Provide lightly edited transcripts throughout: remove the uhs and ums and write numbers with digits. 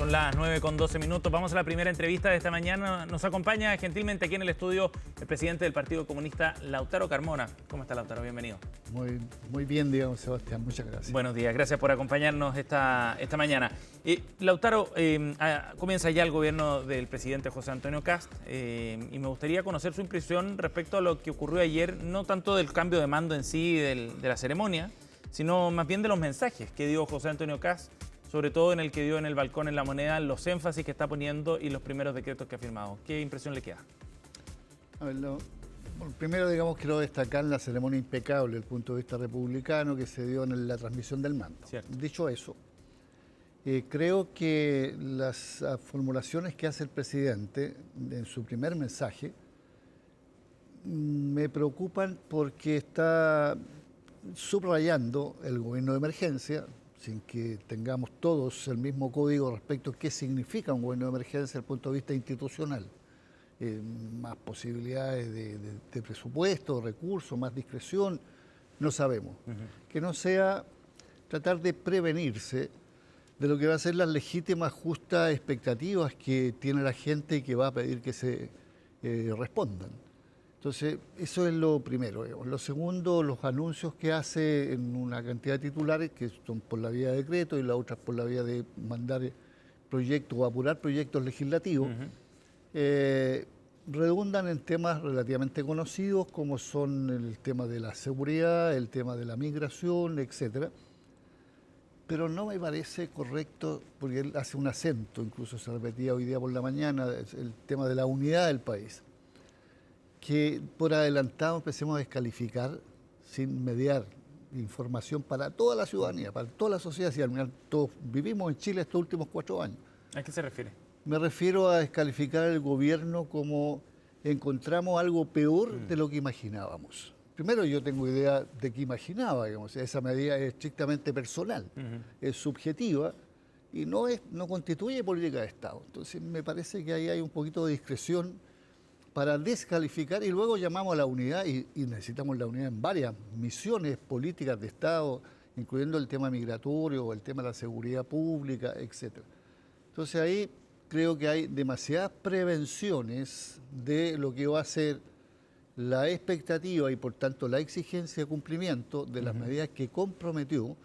Son las 9:12. Vamos a la primera entrevista de esta mañana. Nos acompaña gentilmente aquí en el estudio el presidente del Partido Comunista, Lautaro Carmona. ¿Cómo está, Lautaro? Bienvenido. Muy bien, digamos, Sebastián. Muchas gracias. Buenos días. Gracias por acompañarnos esta mañana. Lautaro, comienza ya el gobierno del presidente José Antonio Kast y me gustaría conocer su impresión respecto a lo que ocurrió ayer, no tanto del cambio de mando en sí de la ceremonia, sino más bien de los mensajes que dio José Antonio Kast, sobre todo en el que dio en el balcón en La Moneda, los énfasis que está poniendo y los primeros decretos que ha firmado. ¿Qué impresión le queda? A ver, primero, digamos, quiero destacar la ceremonia impecable desde el punto de vista republicano que se dio en la transmisión del mando. Cierto. Dicho eso, creo que las formulaciones que hace el presidente en su primer mensaje me preocupan porque está subrayando el gobierno de emergencia, sin que tengamos todos el mismo código respecto a qué significa un gobierno de emergencia desde el punto de vista institucional. Más posibilidades de presupuesto, recursos, más discreción, no sabemos. Que no sea tratar de prevenirse de lo que va a ser las legítimas, justas expectativas que tiene la gente y que va a pedir que se respondan. Entonces, eso es lo primero. Lo segundo, los anuncios que hace en una cantidad de titulares, que son por la vía de decreto y las otras por la vía de mandar proyectos o apurar proyectos legislativos, redundan en temas relativamente conocidos, como son el tema de la seguridad, el tema de la migración, etcétera. Pero no me parece correcto, porque él hace un acento, incluso se repetía hoy día por la mañana, el tema de la unidad del país, que por adelantado empecemos a descalificar sin mediar información para toda la ciudadanía, para toda la sociedad. Si al final todos vivimos en Chile estos últimos 4 años. ¿A qué se refiere? Me refiero a descalificar el gobierno como encontramos algo peor de lo que imaginábamos. Primero, yo tengo idea de qué imaginaba, digamos, esa medida es estrictamente personal, es subjetiva y no constituye política de Estado. Entonces, me parece que ahí hay un poquito de discreción para descalificar y luego llamamos a la unidad y necesitamos la unidad en varias misiones políticas de Estado, incluyendo el tema migratorio, el tema de la seguridad pública, etc. Entonces ahí creo que hay demasiadas prevenciones de lo que va a ser la expectativa y por tanto la exigencia de cumplimiento de las medidas que comprometió.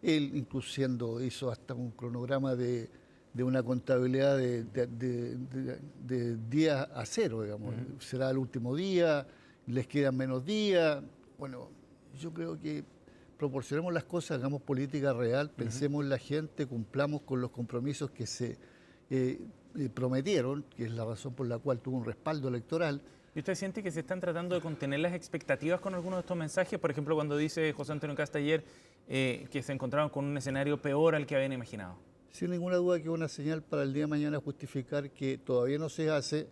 Él incluso hizo hasta un cronograma de una contabilidad de días a cero, digamos. Será el último día, les quedan menos días. Bueno, yo creo que proporcionemos las cosas, hagamos política real, pensemos en la gente, cumplamos con los compromisos que se prometieron, que es la razón por la cual tuvo un respaldo electoral. ¿Y usted siente que se están tratando de contener las expectativas con algunos de estos mensajes? Por ejemplo, cuando dice José Antonio Kast ayer que se encontraron con un escenario peor al que habían imaginado. Sin ninguna duda que es una señal para el día de mañana justificar que todavía no se hace,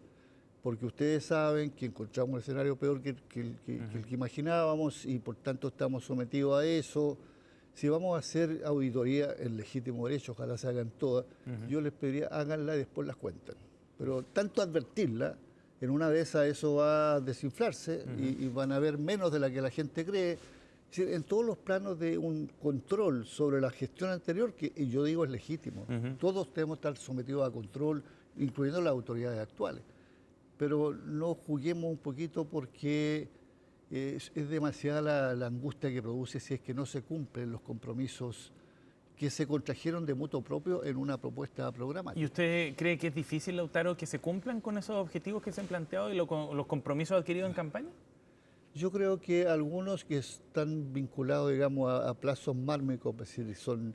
porque ustedes saben que encontramos un escenario peor que el que imaginábamos y por tanto estamos sometidos a eso. Si vamos a hacer auditoría en legítimo derecho, ojalá se hagan todas, yo les pediría háganla y después las cuentan. Pero tanto advertirla, en una de esas eso va a desinflarse y van a ver menos de la que la gente cree. Es decir, en todos los planos de un control sobre la gestión anterior, que yo digo es legítimo. Todos tenemos que estar sometidos a control, incluyendo las autoridades actuales. Pero no juguemos un poquito porque es demasiada la angustia que produce si es que no se cumplen los compromisos que se contrajeron de mutuo propio en una propuesta programática. ¿Y usted cree que es difícil, Lautaro, que se cumplan con esos objetivos que se han planteado y los compromisos adquiridos en campaña? Yo creo que algunos que están vinculados, digamos, a plazos mármicos, es decir, son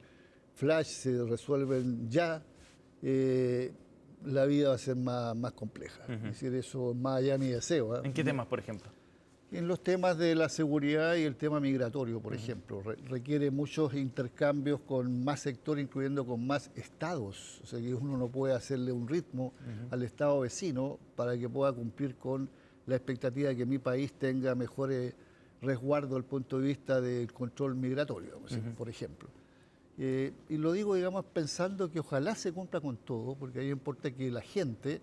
flash, se resuelven ya, la vida va a ser más compleja. Es decir, eso más allá de mi deseo. ¿En qué temas, por ejemplo? En los temas de la seguridad y el tema migratorio, por ejemplo. Requiere muchos intercambios con más sectores, incluyendo con más estados. O sea, que uno no puede hacerle un ritmo al estado vecino para que pueda cumplir con la expectativa de que mi país tenga mejores resguardos desde el punto de vista del control migratorio, por ejemplo. Y lo digo, digamos, pensando que ojalá se cumpla con todo, porque ahí importa que la gente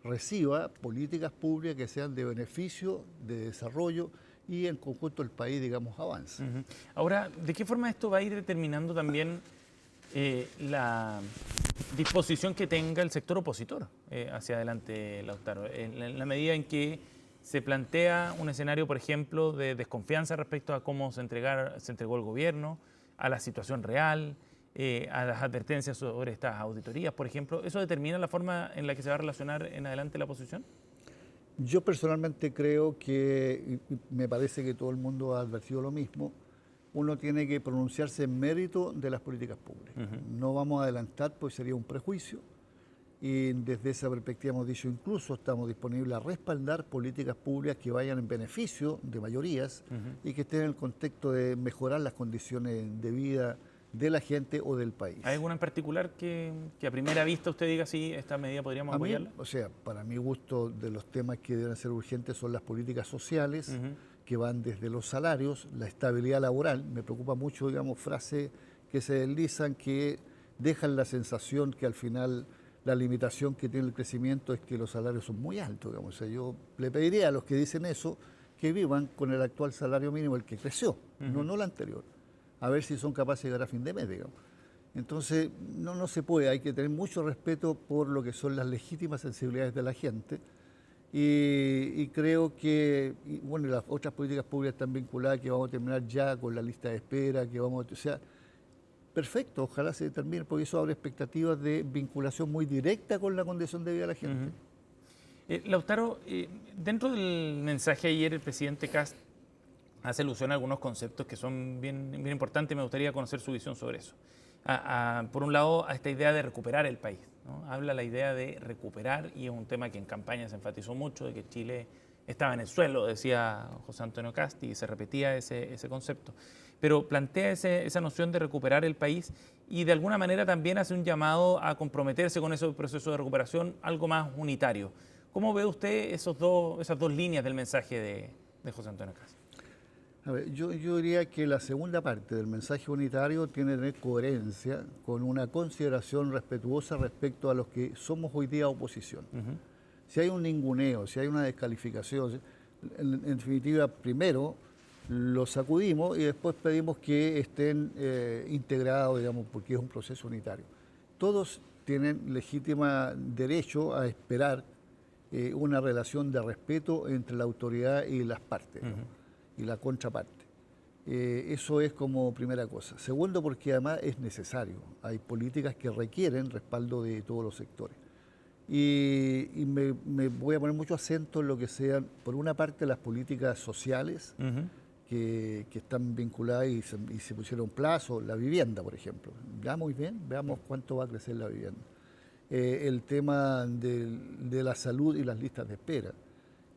reciba políticas públicas que sean de beneficio, de desarrollo y en conjunto el país, digamos, avance. Ahora, ¿de qué forma esto va a ir determinando también disposición que tenga el sector opositor hacia adelante, Lautaro, en la medida en que se plantea un escenario, por ejemplo, de desconfianza respecto a cómo se entregó el gobierno, a la situación real, a las advertencias sobre estas auditorías, por ejemplo. ¿Eso determina la forma en la que se va a relacionar en adelante la oposición? Yo personalmente creo que, y me parece que todo el mundo ha advertido lo mismo, uno tiene que pronunciarse en mérito de las políticas públicas. No vamos a adelantar, pues sería un prejuicio, y desde esa perspectiva hemos dicho, incluso estamos disponibles a respaldar políticas públicas que vayan en beneficio de mayorías y que estén en el contexto de mejorar las condiciones de vida de la gente o del país. ¿Hay alguna en particular que a primera vista usted diga sí, esta medida podríamos apoyarla? O sea, para mi gusto, de los temas que deben ser urgentes son las políticas sociales, que van desde los salarios, la estabilidad laboral. Me preocupa mucho, digamos, frases que se deslizan, que dejan la sensación que al final la limitación que tiene el crecimiento es que los salarios son muy altos, digamos. O sea, yo le pediría a los que dicen eso que vivan con el actual salario mínimo, el que creció, no el anterior, a ver si son capaces de llegar a fin de mes, digamos. Entonces, no se puede, hay que tener mucho respeto por lo que son las legítimas sensibilidades de la gente, y creo que, bueno, las otras políticas públicas están vinculadas, que vamos a terminar ya con la lista de espera, que vamos a, o sea, perfecto, ojalá se termine, porque eso abre expectativas de vinculación muy directa con la condición de vida de la gente. Lautaro, dentro del mensaje ayer el presidente Kast hace alusión a algunos conceptos que son bien importantes y me gustaría conocer su visión sobre eso. Por un lado, a esta idea de recuperar el país, ¿no? Habla la idea de recuperar, y es un tema que en campaña se enfatizó mucho, de que Chile estaba en el suelo, decía José Antonio Kast, y se repetía ese concepto. Pero plantea esa noción de recuperar el país y de alguna manera también hace un llamado a comprometerse con ese proceso de recuperación, algo más unitario. ¿Cómo ve usted esas dos líneas del mensaje de José Antonio Kast? A ver, yo diría que la segunda parte del mensaje unitario tiene que tener coherencia con una consideración respetuosa respecto a los que somos hoy día oposición. Si hay un ninguneo, si hay una descalificación, en definitiva, primero los sacudimos y después pedimos que estén integrados, digamos, porque es un proceso unitario. Todos tienen legítimo derecho a esperar una relación de respeto entre la autoridad y las partes, y la contraparte. Eso es como primera cosa. Segundo, porque además es necesario. Hay políticas que requieren respaldo de todos los sectores. Y me voy a poner mucho acento en lo que sean, por una parte, las políticas sociales, que están vinculadas y se pusieron plazo, la vivienda, por ejemplo. Ya muy bien, veamos cuánto va a crecer la vivienda. El tema de la salud y las listas de espera,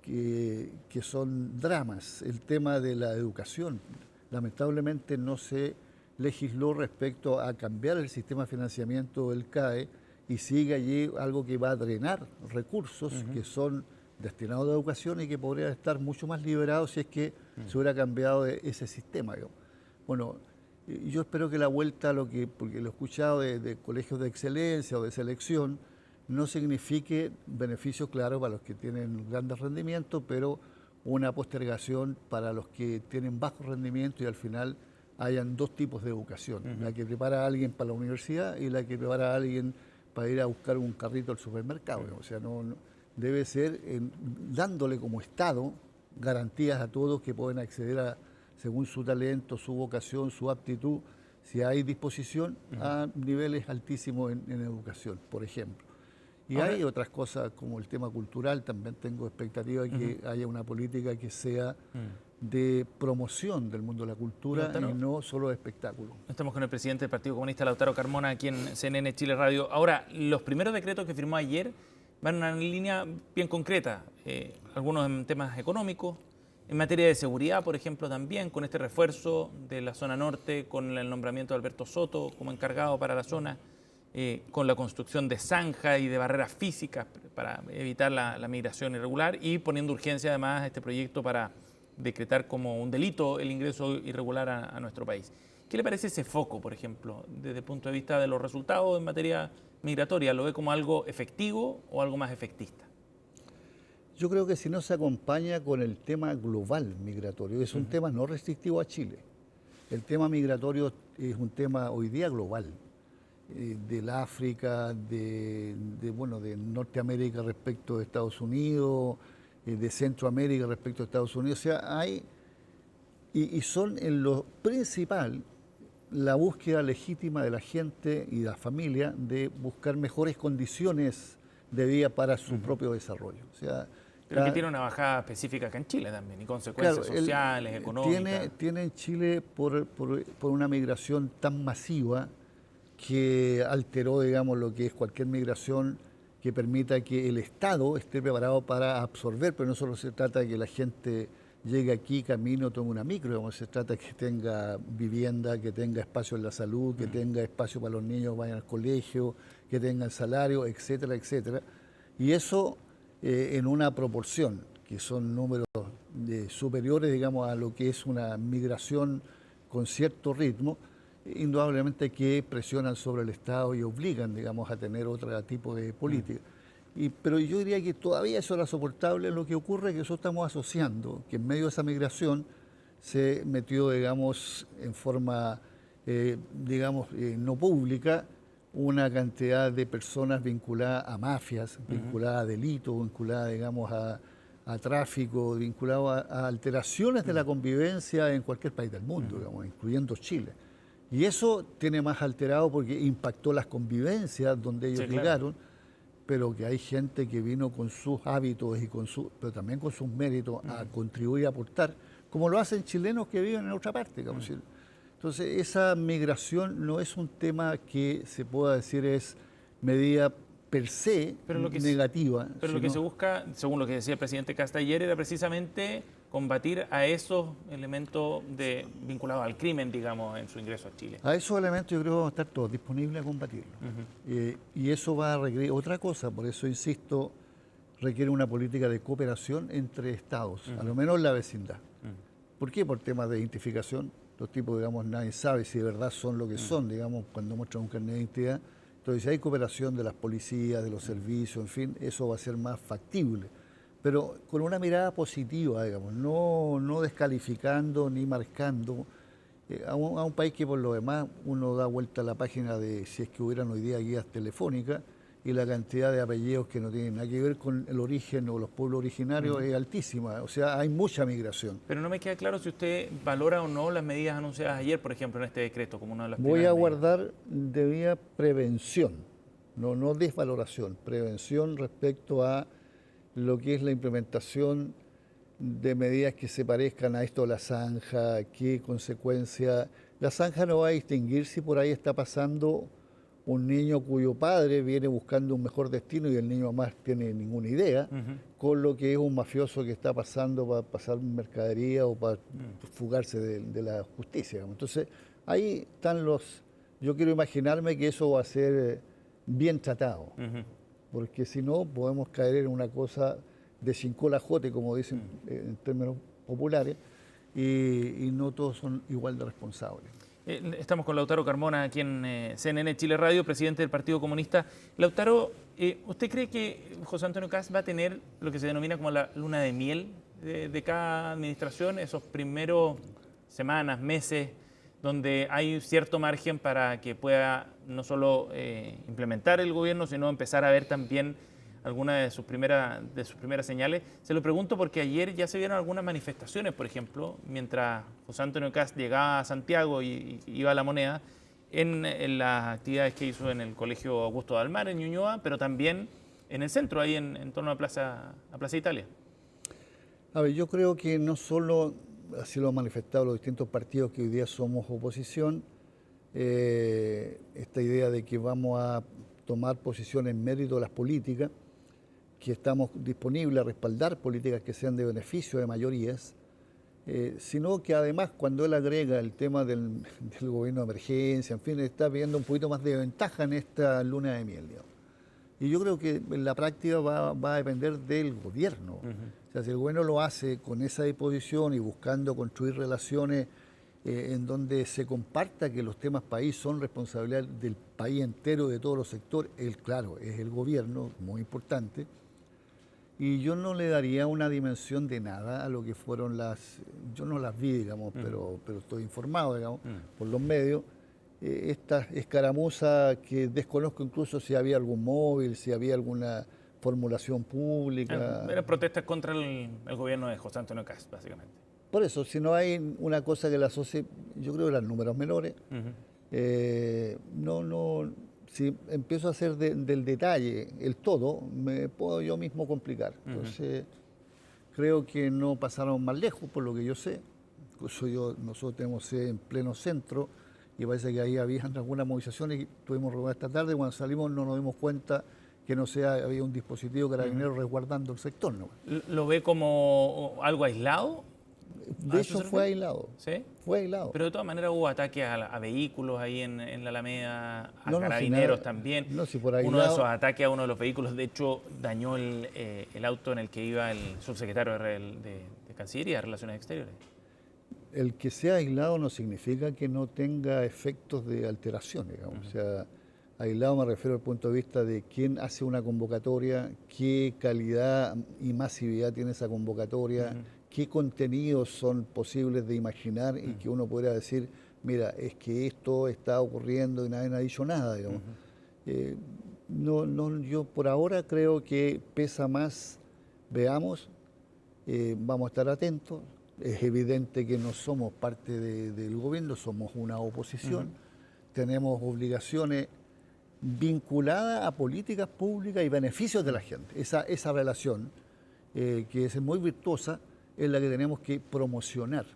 que son dramas. El tema de la educación, lamentablemente no se legisló respecto a cambiar el sistema de financiamiento del CAE, y sigue allí algo que va a drenar recursos que son destinados a educación y que podrían estar mucho más liberados si es que se hubiera cambiado ese sistema, digamos. Bueno, yo espero que la vuelta a porque lo he escuchado de colegios de excelencia o de selección, no signifique beneficios claros para los que tienen grandes rendimientos, pero una postergación para los que tienen bajo rendimiento, y al final hayan dos tipos de educación, la que prepara a alguien para la universidad y la que prepara a alguien para ir a buscar un carrito al supermercado. O sea, no debe ser dándole como Estado garantías a todos que pueden acceder según su talento, su vocación, su aptitud, si hay disposición, a niveles altísimos en educación, por ejemplo. Y ahora, hay otras cosas como el tema cultural, también tengo expectativa de que haya una política que sea de promoción del mundo de la cultura, Lautaro, y no solo de espectáculo. Estamos con el presidente del Partido Comunista, Lautaro Carmona, aquí en CNN Chile Radio. Ahora, los primeros decretos que firmó ayer van en una línea bien concreta, algunos en temas económicos, en materia de seguridad, por ejemplo, también con este refuerzo de la zona norte, con el nombramiento de Alberto Soto como encargado para la zona, con la construcción de zanjas y de barreras físicas para evitar la migración irregular, y poniendo urgencia además a este proyecto para decretar como un delito el ingreso irregular a nuestro país. ¿Qué le parece ese foco, por ejemplo, desde el punto de vista de los resultados en materia migratoria? ¿Lo ve como algo efectivo o algo más efectista? Yo creo que si no se acompaña con el tema global migratorio, es un tema no restrictivo a Chile. El tema migratorio es un tema hoy día global. del África, bueno, de Norteamérica respecto de Estados Unidos, de Centroamérica respecto a Estados Unidos. O sea, hay, y son en lo principal la búsqueda legítima de la gente y de la familia de buscar mejores condiciones de vida para su propio desarrollo. O sea, pero que tiene una bajada específica acá en Chile también, y consecuencias sociales, económicas. Tiene en Chile por una migración tan masiva que alteró, digamos, lo que es cualquier migración que permita que el Estado esté preparado para absorber, pero no solo se trata de que la gente llegue aquí, camine o tome una micro, digamos, se trata de que tenga vivienda, que tenga espacio en la salud, que tenga espacio para los niños que vayan al colegio, que tengan salario, etcétera, etcétera. Y eso en una proporción, que son números superiores, digamos, a lo que es una migración con cierto ritmo, indudablemente que presionan sobre el Estado y obligan, digamos, a tener otro tipo de política. Pero yo diría que todavía eso era soportable. Lo que ocurre es que nosotros estamos asociando que en medio de esa migración se metió, digamos, en forma, no pública, una cantidad de personas vinculadas a mafias, vinculadas a delitos, vinculadas, digamos, a tráfico, vinculadas a alteraciones de la convivencia en cualquier país del mundo, digamos, incluyendo Chile. Y eso tiene más alterado porque impactó las convivencias donde ellos llegaron, pero que hay gente que vino con sus hábitos pero también con sus méritos a contribuir, a aportar, como lo hacen chilenos que viven en otra parte. Entonces, esa migración no es un tema que se pueda decir es medida per se negativa. Pero lo que se busca, según lo que decía el presidente Kast ayer, era precisamente combatir a esos elementos vinculados al crimen, digamos, en su ingreso a Chile. A esos elementos yo creo que vamos a estar todos disponibles a combatirlos. Y eso va a requerir otra cosa, por eso insisto, requiere una política de cooperación entre estados, a lo menos en la vecindad. ¿Por qué? Por temas de identificación. Los tipos, digamos, nadie sabe si de verdad son lo que son, digamos, cuando muestran un carnet de identidad. Entonces, si hay cooperación de las policías, de los servicios, en fin, eso va a ser más factible. Pero con una mirada positiva, digamos, no descalificando ni marcando a un país que por lo demás uno da vuelta a la página de si es que hubieran hoy día guías telefónicas y la cantidad de apellidos que no tienen nada que ver con el origen o los pueblos originarios es altísima. O sea, hay mucha migración. Pero no me queda claro si usted valora o no las medidas anunciadas ayer, por ejemplo, en este decreto, como una de las primeras Voy a medidas. guardar debida prevención, no desvaloración, prevención respecto a lo que es la implementación de medidas que se parezcan a esto de la zanja, qué consecuencia. La zanja no va a distinguir si por ahí está pasando un niño cuyo padre viene buscando un mejor destino y el niño más tiene ninguna idea, con lo que es un mafioso que está pasando para pasar mercadería o para fugarse de la justicia. Entonces, ahí están yo quiero imaginarme que eso va a ser bien tratado, porque si no podemos caer en una cosa de cincolajote, como dicen en términos populares, y no todos son igual de responsables. Estamos con Lautaro Carmona aquí en CNN Chile Radio, presidente del Partido Comunista. Lautaro, ¿usted cree que José Antonio Kast va a tener lo que se denomina como la luna de miel de cada administración, esos primeros semanas, meses, donde hay cierto margen para que pueda no solo implementar el gobierno, sino empezar a ver también algunas de sus primeras señales? Se lo pregunto porque ayer ya se vieron algunas manifestaciones, por ejemplo, mientras José Antonio Kast llegaba a Santiago y iba a La Moneda, en las actividades que hizo en el Colegio Augusto Dalmar, en Ñuñoa, pero también en el centro, ahí en torno a Plaza Italia. A ver, yo creo que no solo así lo han manifestado los distintos partidos que hoy día somos oposición, esta idea de que vamos a tomar posición en mérito de las políticas, que estamos disponibles a respaldar políticas que sean de beneficio de mayorías, sino que además cuando él agrega el tema del gobierno de emergencia, en fin, está viendo un poquito más de ventaja en esta luna de miel, digamos. Y yo creo que en la práctica va a depender del gobierno. O sea, si el gobierno lo hace con esa disposición y buscando construir relaciones en donde se comparta que los temas país son responsabilidad del país entero, de todos los sectores, claro, es el gobierno, muy importante. Y yo no le daría una dimensión de nada a lo que fueron yo no las vi, digamos, pero estoy informado, digamos, por los medios, esta escaramuza que desconozco incluso si había algún móvil, si había alguna formulación pública. Eran protestas contra el gobierno de José Antonio Kast, básicamente. Por eso, si no hay una cosa que la asocie, yo creo que eran números menores. Si empiezo a hacer del detalle el todo, me puedo yo mismo complicar. Entonces, creo que no pasaron más lejos, por lo que yo sé. Incluso nosotros tenemos sede en pleno centro y parece que ahí había algunas movilizaciones y tuvimos reunión esta tarde. Cuando salimos no nos dimos cuenta que había un dispositivo carabinero resguardando el sector, ¿no? ¿Lo ve como algo aislado? De hecho fue aislado. ¿Sí? Fue aislado. Pero de todas maneras hubo ataques a vehículos ahí en la Alameda, a carabineros también. No, si por aislado, uno de esos ataques a uno de los vehículos, de hecho, dañó el auto en el que iba el subsecretario de Cancillería, de Relaciones Exteriores. El que sea aislado no significa que no tenga efectos de alteración, digamos. O sea, aislado me refiero al punto de vista de quién hace una convocatoria, qué calidad y masividad tiene esa convocatoria, qué contenidos son posibles de imaginar y que uno podría decir, mira, es que esto está ocurriendo y nadie ha dicho nada, digamos. Yo por ahora creo que pesa más, veamos, vamos a estar atentos. Es evidente que no somos parte del gobierno, somos una oposición, tenemos obligaciones vinculadas a políticas públicas y beneficios de la gente. Esa relación, que es muy virtuosa, es la que tenemos que promocionar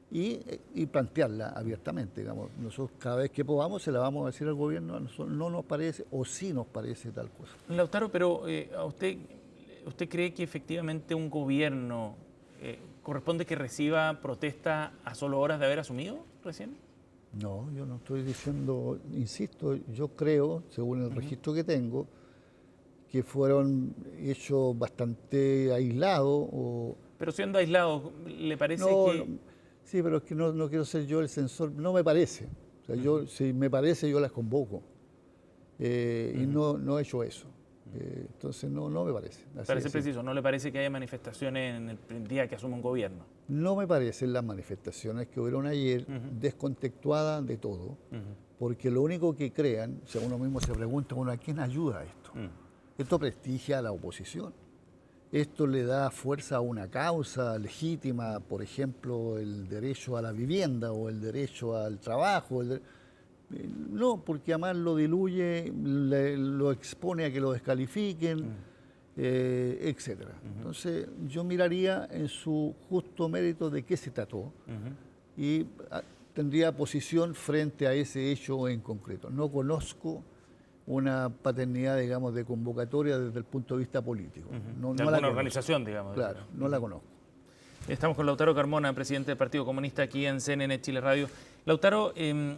y plantearla abiertamente. Digamos. Nosotros cada vez que podamos se la vamos a decir al gobierno, a nosotros no nos parece o sí nos parece tal cosa. Lautaro, pero ¿a usted cree que efectivamente un gobierno corresponde que reciba protesta a solo horas de haber asumido recién? No, yo no estoy diciendo, insisto, yo creo, según el registro que tengo, que fueron hechos bastante aislados. Pero siendo aislados, ¿le parece sí, pero es que no quiero ser yo el censor, no me parece. O sea, si me parece, yo las convoco. Y no he hecho eso. Entonces no me parece. Parece preciso, ¿no le parece que haya manifestaciones en el día que asume un gobierno? No me parecen las manifestaciones que hubieron ayer descontextuadas de todo, porque lo único que crean, o sea, uno mismo se pregunta, ¿a quién ayuda esto? Esto prestigia a la oposición. Esto le da fuerza a una causa legítima, por ejemplo, el derecho a la vivienda o el derecho al trabajo. No, porque además lo diluye, lo expone a que lo descalifiquen, etcétera. Entonces, yo miraría en su justo mérito de qué se trató y tendría posición frente a ese hecho en concreto. No conozco una paternidad, digamos, de convocatoria desde el punto de vista político. De alguna organización, digamos. Claro, no la conozco. Estamos con Lautaro Carmona, presidente del Partido Comunista aquí en CNN Chile Radio. Lautaro,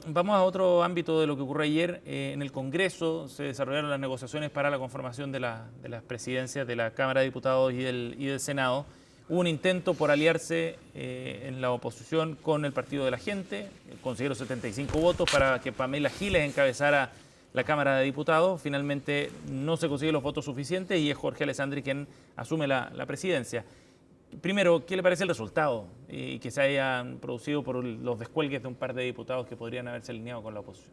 vamos a otro ámbito de lo que ocurrió ayer. En el Congreso se desarrollaron las negociaciones para la conformación de las presidencias de la Cámara de Diputados y del Senado. Hubo un intento por aliarse en la oposición con el Partido de la Gente, consiguieron 75 votos para que Pamela Giles encabezara la Cámara de Diputados. Finalmente no se consiguen los votos suficientes y es Jorge Alessandri quien asume la presidencia. Primero, ¿qué le parece el resultado y que se hayan producido por los descuelgues de un par de diputados que podrían haberse alineado con la oposición?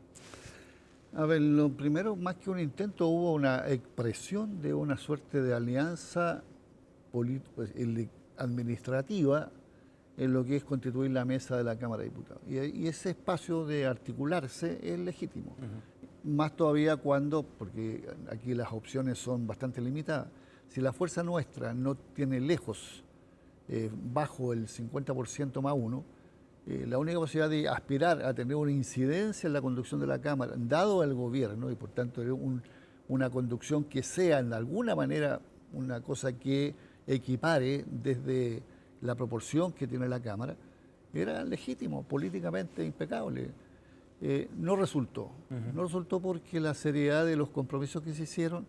A ver, lo primero, más que un intento, hubo una expresión de una suerte de alianza administrativa en lo que es constituir la mesa de la Cámara de Diputados. Y ese espacio de articularse es legítimo. Más todavía porque aquí las opciones son bastante limitadas, si la fuerza nuestra no tiene lejos bajo el 50% más uno, la única posibilidad de aspirar a tener una incidencia en la conducción de la Cámara, dado al gobierno, y por tanto una conducción que sea en alguna manera una cosa que equipare desde la proporción que tiene la Cámara, era legítimo, políticamente impecable. No resultó. No resultó porque la seriedad de los compromisos que se hicieron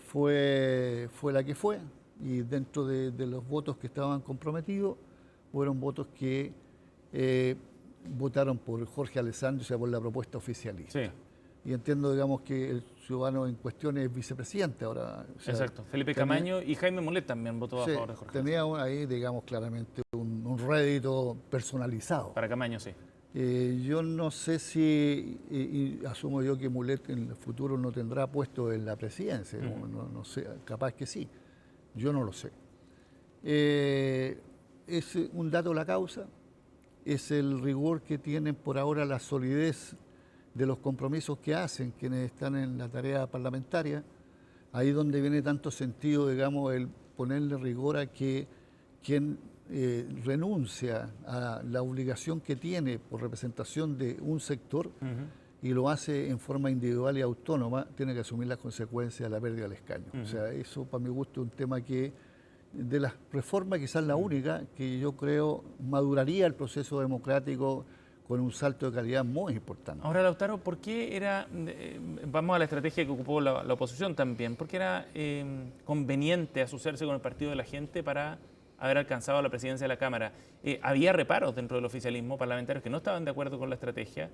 fue la que fue. Y dentro de los votos que estaban comprometidos, fueron votos que votaron por Jorge Alessandri, o sea, por la propuesta oficialista. Sí. Y entiendo, digamos, que el ciudadano en cuestión es vicepresidente ahora. O sea, exacto. Felipe Camaño y Jaime Mulet también votó a favor de Jorge. Tenía ahí, digamos, claramente un rédito personalizado. Para Camaño, sí. Yo no sé si, y asumo yo que Mulet en el futuro no tendrá puesto en la presidencia, no sé, capaz que sí, yo no lo sé. Es un dato la causa, es el rigor que tienen por ahora, la solidez de los compromisos que hacen quienes están en la tarea parlamentaria, ahí donde viene tanto sentido, digamos, el ponerle rigor a que quien renuncia a la obligación que tiene por representación de un sector y lo hace en forma individual y autónoma, tiene que asumir las consecuencias de la pérdida del escaño. O sea, eso para mi gusto es un tema que, de las reformas, quizás la única que yo creo maduraría el proceso democrático con un salto de calidad muy importante. Ahora, Lautaro, ¿por qué era, vamos a la estrategia que ocupó la oposición también, por qué era conveniente asociarse con el Partido de la Gente para haber alcanzado la presidencia de la Cámara? Había reparos dentro del oficialismo, parlamentarios que no estaban de acuerdo con la estrategia,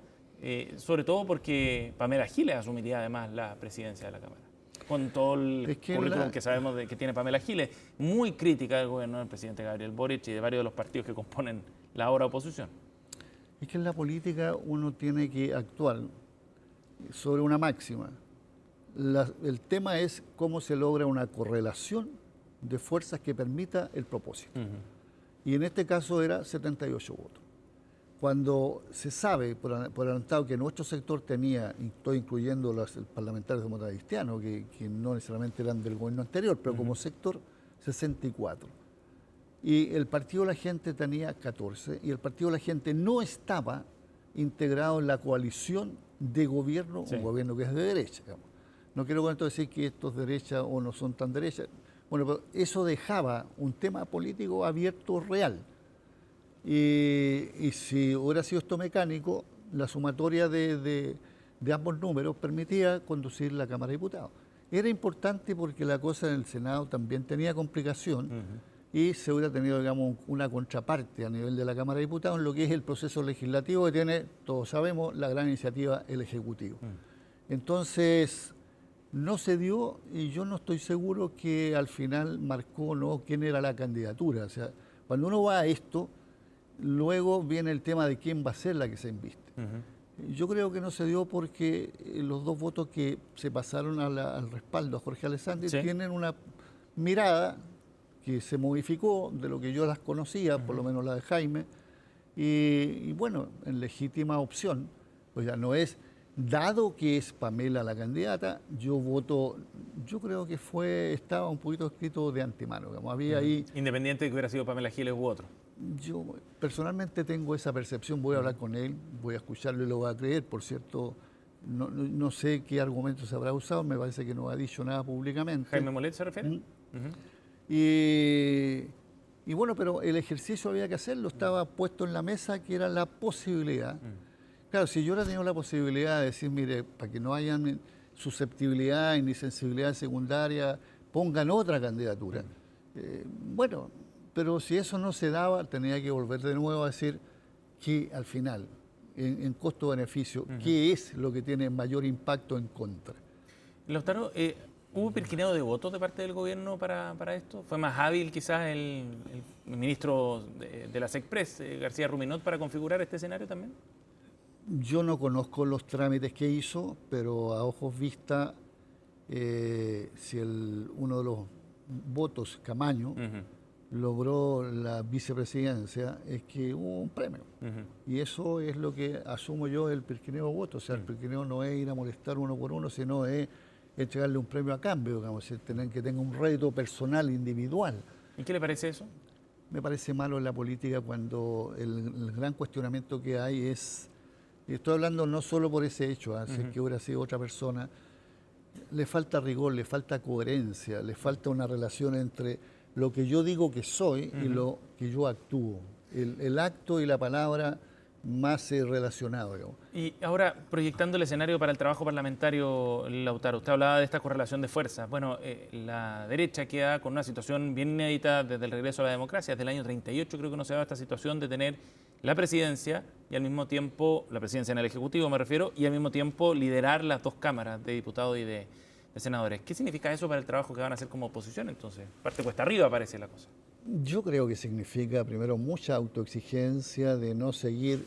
sobre todo porque Pamela Giles asumiría además la presidencia de la Cámara, con todo el currículum que sabemos que tiene Pamela Giles, muy crítica del gobierno del presidente Gabriel Boric y de varios de los partidos que componen la ahora oposición. Es que en la política uno tiene que actuar sobre una máxima. El tema es cómo se logra una correlación de fuerzas que permita el propósito. Y en este caso era 78 votos. Cuando se sabe por adelantado que nuestro sector tenía, estoy incluyendo los parlamentarios demócratas cristianos, que no necesariamente eran del gobierno anterior, pero como sector 64. Y el Partido de la Gente tenía 14, y el Partido de la Gente no estaba integrado en la coalición de gobierno, un gobierno que es de derecha. Digamos. No quiero con esto decir que estos de derecha o no son tan derecha. Bueno, pero eso dejaba un tema político abierto real. Y si hubiera sido esto mecánico, la sumatoria de ambos números permitía conducir la Cámara de Diputados. Era importante porque la cosa en el Senado también tenía complicación y se hubiera tenido, digamos, una contraparte a nivel de la Cámara de Diputados en lo que es el proceso legislativo que tiene, todos sabemos, la gran iniciativa el Ejecutivo. Entonces, no se dio y yo no estoy seguro que al final marcó no quién era la candidatura. O sea, cuando uno va a esto, luego viene el tema de quién va a ser la que se inviste. Yo creo que no se dio porque los dos votos que se pasaron al respaldo a Jorge Alessandri tienen una mirada que se modificó de lo que yo las conocía, por lo menos la de Jaime, y bueno, en legítima opción, pues ya no es, dado que es Pamela la candidata, yo voto, yo creo que estaba un poquito escrito de antemano, digamos, había ahí... Independiente de que hubiera sido Pamela Giles u otro. Yo personalmente tengo esa percepción, voy a hablar con él, voy a escucharlo y lo voy a creer, por cierto, no sé qué argumentos habrá usado, me parece que no ha dicho nada públicamente. ¿Jaime Mulet se refiere? Y bueno, pero el ejercicio había que hacerlo, estaba puesto en la mesa que era la posibilidad. Claro, si yo hubiera tenido la posibilidad de decir, mire, para que no hayan susceptibilidad ni sensibilidad secundaria, pongan otra candidatura. Bueno, pero si eso no se daba, tenía que volver de nuevo a decir que al final, en costo-beneficio, ¿qué es lo que tiene mayor impacto en contra? Lautaro, ¿hubo perquineo de votos de parte del gobierno para esto? ¿Fue más hábil quizás el ministro de la SECPRES, García Ruminot, para configurar este escenario también? Yo no conozco los trámites que hizo, pero a ojos vista, si uno de los votos, Camaño, logró la vicepresidencia, es que hubo un premio. Y eso es lo que asumo yo el perquineo de votos. O sea, el perquineo no es ir a molestar uno por uno, sino es entregarle un premio a cambio, digamos, que tenga un rédito personal, individual. ¿Y qué le parece eso? Me parece malo en la política cuando el gran cuestionamiento que hay es, y estoy hablando no solo por ese hecho, si es que hubiera sido otra persona, le falta rigor, le falta coherencia, le falta una relación entre lo que yo digo que soy y lo que yo actúo. El acto y la palabra más relacionado, digamos. Y ahora, proyectando el escenario para el trabajo parlamentario, Lautaro, usted hablaba de esta correlación de fuerzas. Bueno, la derecha queda con una situación bien inédita desde el regreso a la democracia. Desde el año 38 creo que no se daba esta situación de tener la presidencia y al mismo tiempo, la presidencia en el Ejecutivo me refiero, y al mismo tiempo liderar las dos cámaras de diputados y de senadores. ¿Qué significa eso para el trabajo que van a hacer como oposición entonces? Parte cuesta arriba parece la cosa. Yo creo que significa primero mucha autoexigencia de no seguir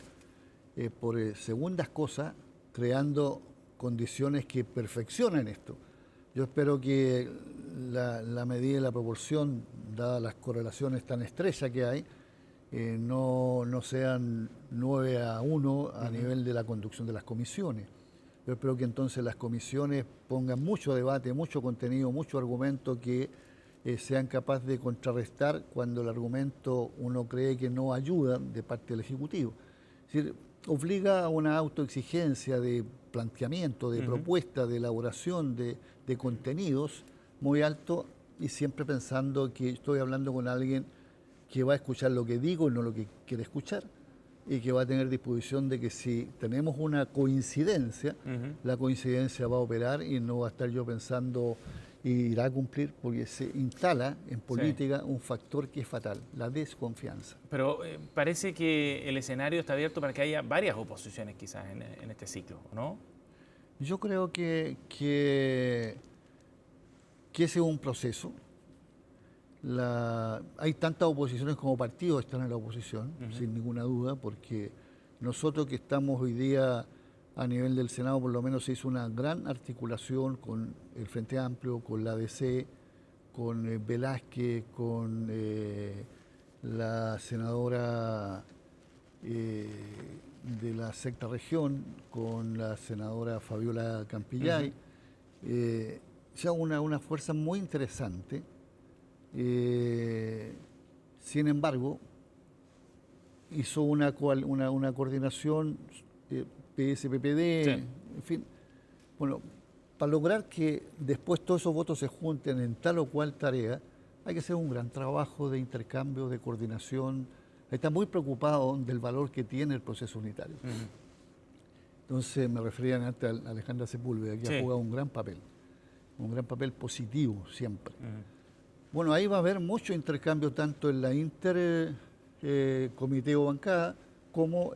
por segundas cosas, creando condiciones que perfeccionen esto. Yo espero que la medida y la proporción, dadas las correlaciones tan estrechas que hay, no sean 9-1 a nivel de la conducción de las comisiones. Yo espero que entonces las comisiones pongan mucho debate, mucho contenido, mucho argumento que sean capaces de contrarrestar cuando el argumento uno cree que no ayuda de parte del Ejecutivo. Es decir, obliga a una autoexigencia de planteamiento, de propuesta, de elaboración de contenidos muy alto, y siempre pensando que estoy hablando con alguien que va a escuchar lo que digo y no lo que quiere escuchar, y que va a tener disposición de que si tenemos una coincidencia, la coincidencia va a operar y no va a estar yo pensando y irá a cumplir, porque se instala en política un factor que es fatal, la desconfianza. Pero parece que el escenario está abierto para que haya varias oposiciones quizás en este ciclo, ¿no? Yo creo que ese es un proceso. Hay tantas oposiciones como partidos están en la oposición, sin ninguna duda, porque nosotros que estamos hoy día a nivel del Senado, por lo menos se hizo una gran articulación con el Frente Amplio, con la ADC, con Velázquez, con la senadora de la sexta región, con la senadora Fabiola Campillay. O sea, una fuerza muy interesante. Sin embargo, hizo una coordinación PS-PPD, en fin. Bueno, para lograr que después todos esos votos se junten en tal o cual tarea, hay que hacer un gran trabajo de intercambio, de coordinación. Está muy preocupado del valor que tiene el proceso unitario. Entonces me referían antes a Alejandra Sepúlveda, que ha jugado un gran papel positivo siempre. Bueno, ahí va a haber mucho intercambio tanto en la comité o bancada como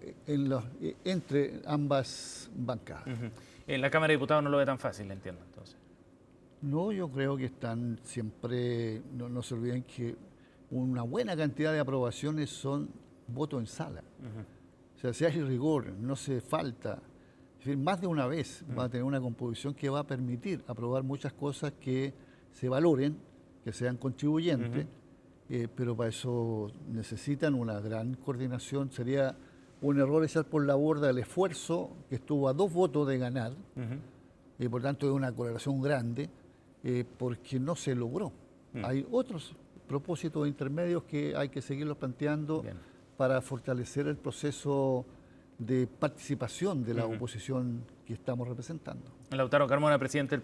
entre ambas bancadas. En la Cámara de Diputados no lo ve tan fácil, entiendo, entonces. No, yo creo que están siempre, no se olviden que una buena cantidad de aprobaciones son votos en sala. O sea, si hay rigor, no se falta. Es decir, más de una vez va a tener una composición que va a permitir aprobar muchas cosas que se valoren, que sean contribuyentes, pero para eso necesitan una gran coordinación. Sería un error echar por la borda el esfuerzo que estuvo a 2 votos de ganar, y por tanto de una correlación grande, porque no se logró. Hay otros propósitos intermedios que hay que seguirlos planteando para fortalecer el proceso de participación de la oposición que estamos representando. Lautaro Carmona, presidente del